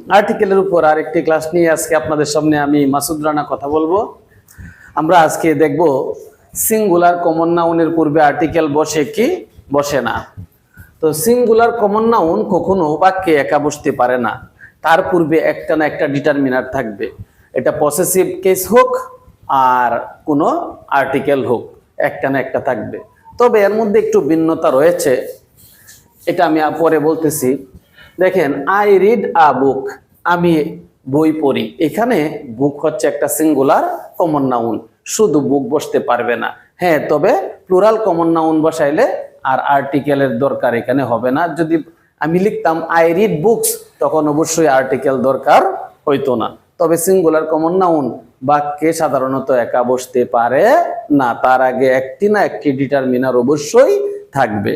আর্টিকেলের উপর আরেকটি ক্লাস নিয়ে আজকে আপনাদের সামনে আমি মাসুদ রানা কথা বলবো। আমরা আজকে দেখব সিঙ্গুলার কমন নাউনের পূর্বে আর্টিকেল বসে কি বসে না। তো সিঙ্গুলার কমন নাউন কখনো বাক্যে একা বসতে পারে না, তার পূর্বে একটা না একটা ডিটারমিনার থাকবে। এটা পসেসিভ কেস হোক আর কোনো আর্টিকেল হোক, একটা না একটা থাকবে। তবে এর মধ্যে একটু ভিন্নতা রয়েছে, এটা আমি পরে বলতেছি। দেখেন, আই রিড আ বুক, আমি বই পড়ি। এখানে বুক হচ্ছে একটা সিঙ্গুলার কমন নাউন, শুধু বুক বসতে পারবে না। হ্যাঁ, তবে প্লুরাল কমন নাউন বসাইলে আর আর্টিকেলের দরকার এখানে হবে না। যদি আমি লিখতাম আই রিড বুকস, তখন অবশ্যই আর্টিকেল দরকার হইতো না। তবে সিঙ্গুলার কমন নাউন বাক্যে সাধারণত একা বসতে পারে না, তার আগে একটি না একটি ডিটারমিনার অবশ্যই থাকবে।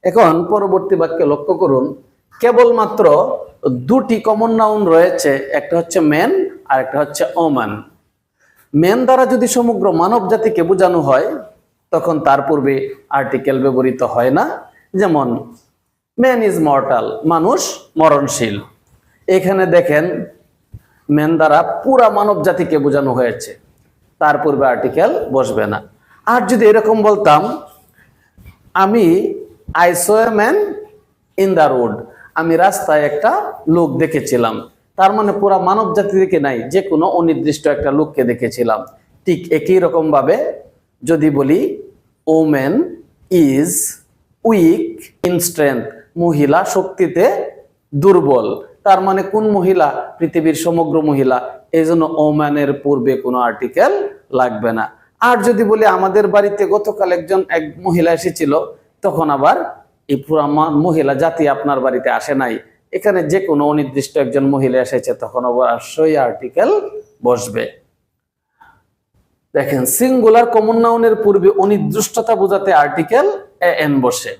এখন পরবর্তী বাক্যে লক্ষ্য করুন, কেবলমাত্র দুটি কমন নাউন রয়েছে, একটা হচ্ছে ম্যান আর একটা হচ্ছে ওম্যান। ম্যান দ্বারা যদি সমগ্র মানব জাতিকে বোঝানো হয়, তখন তার পূর্বে আর্টিকেল ব্যবহৃত হয় না। যেমন ম্যান ইজ মর্টাল, মানুষ মরণশীল। এখানে দেখেন, ম্যান দ্বারা পুরা মানব জাতিকে বোঝানো হয়েছে, তার পূর্বে আর্টিকেল বসবে না। আর যদি এরকম বলতাম, আমি I so a man in the road, আমি রাস্তায় একটা লোক দেখেছিলাম, তার মানে পুরা মানব জাতি দেখে নাই, যে কোনো অনির্দিষ্ট একটা লোককে দেখেছিলাম। ঠিক একই রকম ভাবে যদি বলি woman is weak in strength, মহিলা শক্তিতে দুর্বল, তার মানে কোন মহিলা? পৃথিবীর সমগ্র মহিলা। এই জন্য ওম্যানের পূর্বে কোনো আর্টিকেল লাগবে না। আর যদি বলি আমাদের বাড়িতে গতকাল এক মহিলা এসেছিল, তখন আবার এই পুরা মহিলা জাতি আপনার বাড়িতে আসে নাই, এখানে যে কোনো অনির্দিষ্ট একজন মহিলা এসেছে, তখন অবশ্যই আর্টিকেল বসবে। দেখেন, সিঙ্গুলার কমন নাউনের পূর্বে অনির্দিষ্টতা বোঝাতে আর্টিকেল এন বসে।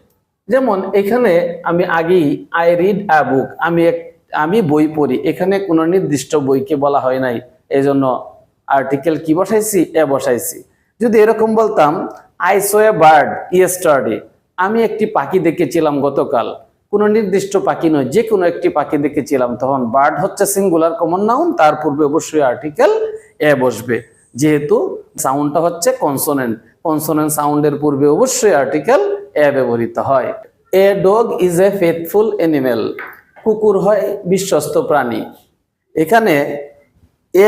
যেমন এখানে আমি আগেই আই রিড আ বুক, আমি বই পড়ি, এখানে কোনো নির্দিষ্ট বইকে বলা হয় নাই, এই জন্য আর্টিকেল কি বসাইছি? এ বসাইছি। যদি এরকম বলতাম I so a bird yesterday, আমি একটি পাখি দেখেছিলাম গতকাল, কোনো নির্দিষ্ট পাখি নয়, যে কোনো একটি পাখি দেখেছিলাম, তখন বার্ড হচ্ছে সিঙ্গুলার কমন নাউন, তার পূর্বে অবশ্যই আর্টিকেল এ বসবে। যেহেতু সাউন্ডটা হচ্ছে কনসোনেন্ট, কনসোনেন্ট সাউন্ডের পূর্বে অবশ্যই আর্টিকেল এ ব্যবহৃত হয়। A dog is a faithful animal, কুকুর হয় বিশ্বস্ত প্রাণী। এখানে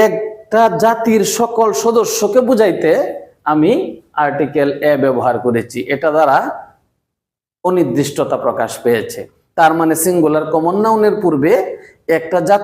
একটা জাতির সকল সদস্যকে বুঝাইতে আমি আর্টিকেল এ ব্যবহার করেছি, এটা দ্বারা অনির্দিষ্টতা প্রকাশ পেয়েছে। তার মানে সিঙ্গুলার কমন নাউনের পূর্বে একটা জাতি